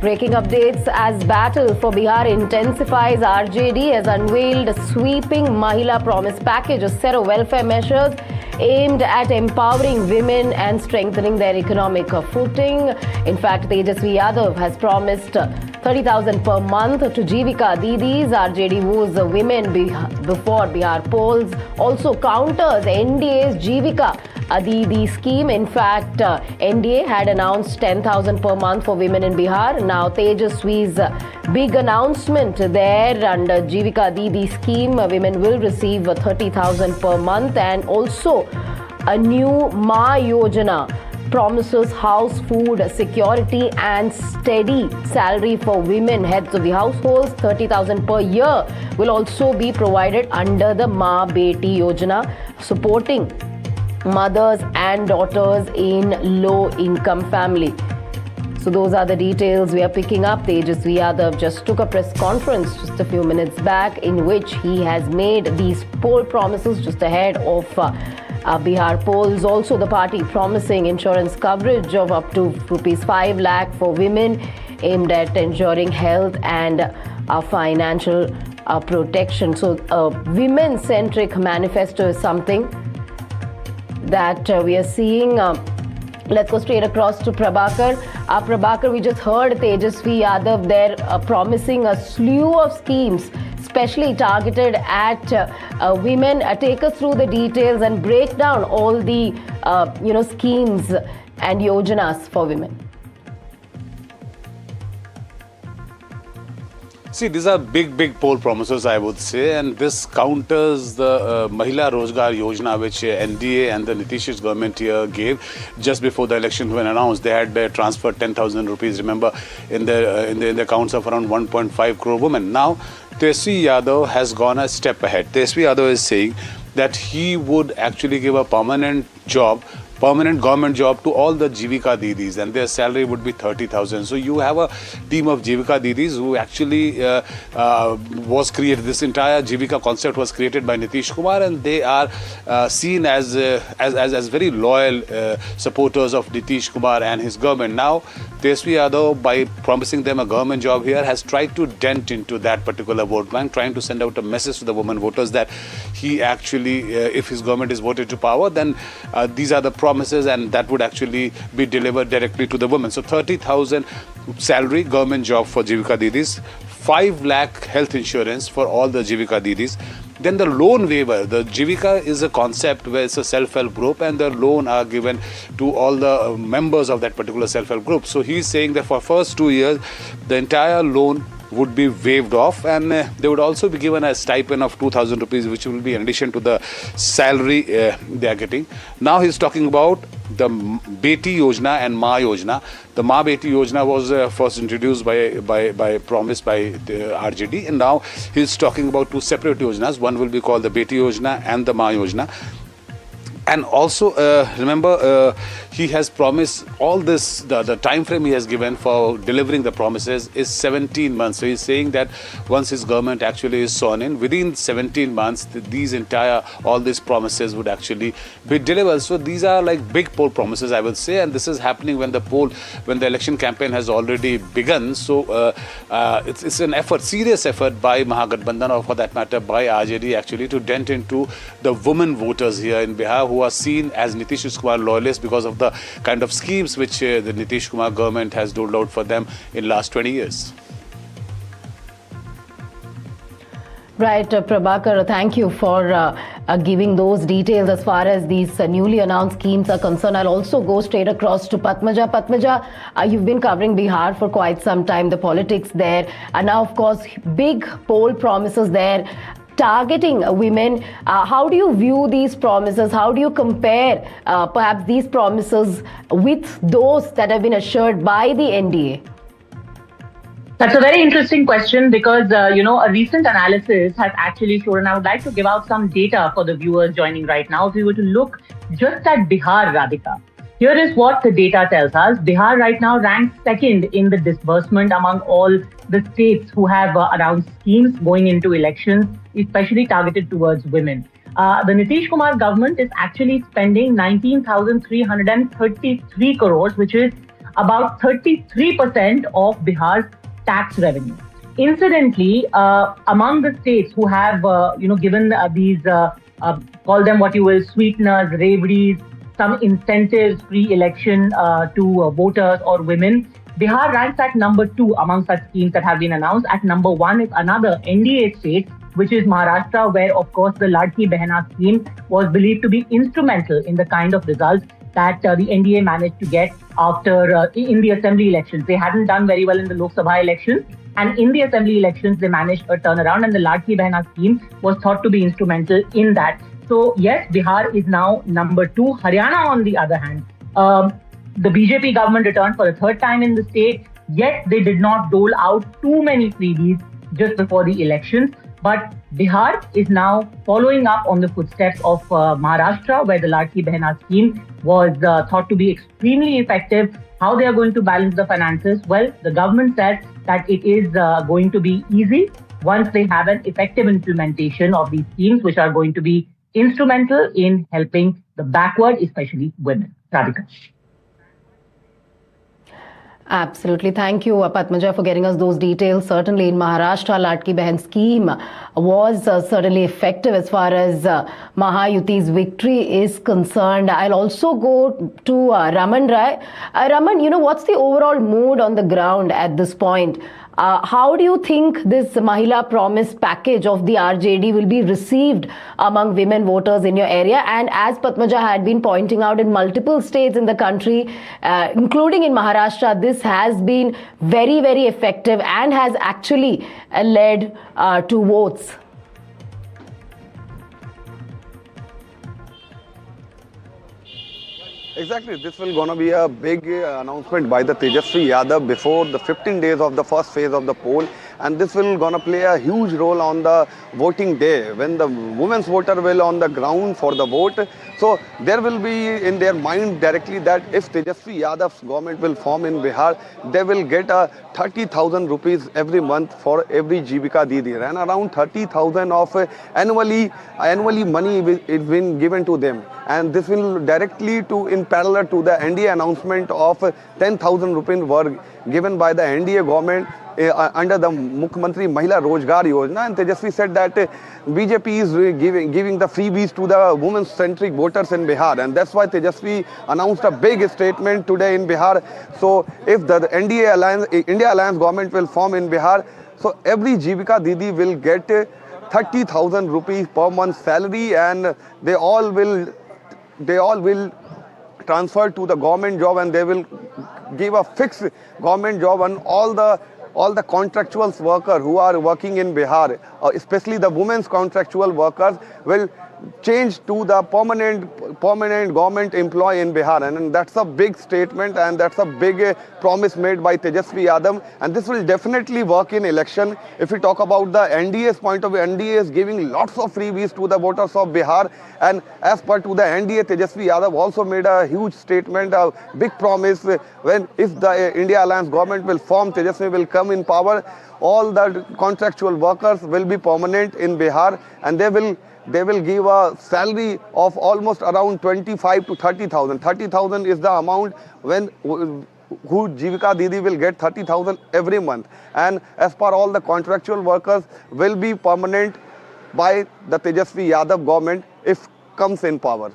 Breaking updates as battle for Bihar intensifies. RJD has unveiled a sweeping Mahila Promise package, a set of welfare measures aimed at empowering women and strengthening their economic footing. In fact, Tejashwi Yadav has promised 30,000 per month to Jeevika, Didis. RJD woos women before Bihar polls. Also counters NDA's Jeevika Didi scheme. In fact, NDA had announced 10,000 per month for women in Bihar. Now Tejashwi's big announcement there under Jeevika Didi scheme, women will receive 30,000 per month, and also a new Ma Yojana promises house food security and steady salary for women heads of the households. 30,000 per year will also be provided under the Ma Beti Yojana, supporting mothers and daughters in low-income family. So those are the details we are picking up. Tejashwi Yadav just took a press conference just a few minutes back in which he has made these poll promises just ahead of Bihar polls. Also, the party promising insurance coverage of up to rupees 5 lakh for women, aimed at ensuring health and financial protection. So a women-centric manifesto is something that we are seeing. Let's go straight across to Prabhakar. Prabhakar, we just heard Tejashwi Yadav there promising a slew of schemes, especially targeted at women. Take us through the details and break down all the schemes and yojanas for women. See, these are big poll promises, I would say, and this counters the Mahila Rozgar Yojana, which NDA and the Nitish's government here gave just before the election when announced. They had transferred 10,000 rupees, remember, in the accounts of around 1.5 crore women. Now, Tejashwi Yadav has gone a step ahead. Tejashwi Yadav is saying that he would actually give a permanent government job to all the Jeevika Didis, and their salary would be 30,000. So you have a team of Jeevika Didis who actually was created. This entire Jeevika concept was created by Nitish Kumar, and they are seen as very loyal supporters of Nitish Kumar and his government. Now, Tejashwi Yadav, by promising them a government job here, has tried to dent into that particular vote bank, trying to send out a message to the women voters that he actually, if his government is voted to power, then these are the promises, and that would actually be delivered directly to the women. So 30,000 salary, government job for Jeevika Didis, 5 lakh health insurance for all the Jeevika Didis. Then the loan waiver. The Jeevika is a concept where it's a self-help group, and the loan are given to all the members of that particular self-help group. So he's saying that for first 2 years, the entire loan would be waived off, and they would also be given a stipend of 2,000 rupees, which will be in addition to the salary they are getting. Now he's talking about the Beti Yojana and Ma Yojana. The Ma Beti Yojana was first introduced by promise by the RJD, and now he's talking about two separate yojanas. One will be called the Beti Yojana and the Ma Yojana. And also, remember, he has promised all this, the time frame he has given for delivering the promises is 17 months. So he's saying that once his government actually is sworn in, within 17 months, all these promises would actually be delivered. So these are like big poll promises, I would say, and this is happening when the election campaign has already begun. So it's an effort, serious effort by Mahagathbandhan, or for that matter by RJD actually, to dent into the women voters here in Bihar, who are seen as Nitish Kumar loyalists because of the kind of schemes which the Nitish Kumar government has doled out for them in last 20 years. Right, Prabhakar, thank you for giving those details as far as these newly announced schemes are concerned. I'll also go straight across to Padmaja. Padmaja, you've been covering Bihar for quite some time, the politics there, and now, of course, big poll promises there targeting women. How do you view these promises? How do you compare perhaps these promises with those that have been assured by the NDA? That's a very interesting question because, a recent analysis has actually shown, and I would like to give out some data for the viewers joining right now. If we were to look just at Bihar, Radhika, here is what the data tells us. Bihar right now ranks second in the disbursement among all the states who have announced schemes going into elections, especially targeted towards women. The Nitish Kumar government is actually spending 19,333 crores, which is about 33% of Bihar's tax revenue. Incidentally, among the states who have, given these, call them what you will, sweeteners, raveries, some incentives pre-election to voters or women, Bihar ranks at number 2 among such schemes that have been announced. At number 1 is another NDA state, which is Maharashtra, where, of course, the Ladki Behna scheme was believed to be instrumental in the kind of results that the NDA managed to get after in the assembly elections. They hadn't done very well in the Lok Sabha elections, and in the assembly elections, they managed a turnaround, and the Ladki Behna scheme was thought to be instrumental in that. So, yes, Bihar is now number 2. Haryana, on the other hand, the BJP government returned for the third time in the state, yet they did not dole out too many freebies just before the elections. But Bihar is now following up on the footsteps of Maharashtra, where the Ladki Behna scheme was thought to be extremely effective. How they are going to balance the finances? Well, the government said that it is going to be easy once they have an effective implementation of these schemes, which are going to be instrumental in helping the backward, especially women. Radhika. Absolutely. Thank you, Padmaja, for getting us those details. Certainly in Maharashtra, Ladki Behan scheme was certainly effective as far as Mahayuti's victory is concerned. I'll also go to Raman Rai. Raman, what's the overall mood on the ground at this point? How do you think this Mahila Promise package of the RJD will be received among women voters in your area? And as Padmaja had been pointing out, in multiple states in the country, including in Maharashtra, this has been very, very effective and has actually led to votes. Exactly. This will gonna be a big announcement by the Tejashwi Yadav before the 15 days of the first phase of the poll, and this will gonna play a huge role on the voting day when the women's voter will on the ground for the vote. So there will be in their mind directly that if Tejashwi Yadav's government will form in Bihar, they will get a 30,000 rupees every month for every Jeevika Didi, and around 30,000 of annually money is been given to them. And this will directly in parallel to the NDA announcement of 10,000 rupees were given by the NDA government under the Mukhyamantri Mahila Rozgar Yojana. And Tejasvi said that BJP is giving the freebies to the women-centric voters in Bihar, and that's why Tejasvi announced a big statement today in Bihar. So if the India Alliance government will form in Bihar, so every Jeevika Didi will get 30,000 rupees per month salary, and they all will transfer to the government job, and they will give a fixed government job on all the contractual workers who are working in Bihar, especially the women's contractual workers will change to the permanent government employee in Bihar, and that's a big statement, and that's a big promise made by Tejaswi Yadav, and this will definitely work in election. If we talk about the NDA's point of view, NDA is giving lots of freebies to the voters of Bihar, and as per to the NDA, Tejaswi Yadav also made a huge statement, a big promise. If the India Alliance government will form, Tejaswi will come in power, all the contractual workers will be permanent in Bihar, and they will give a salary of almost around 25 to 30,000. 30,000 is the amount who Jeevika Didi will get 30,000 every month. And as per all the contractual workers will be permanent by the Tejaswi Yadav government if comes in power.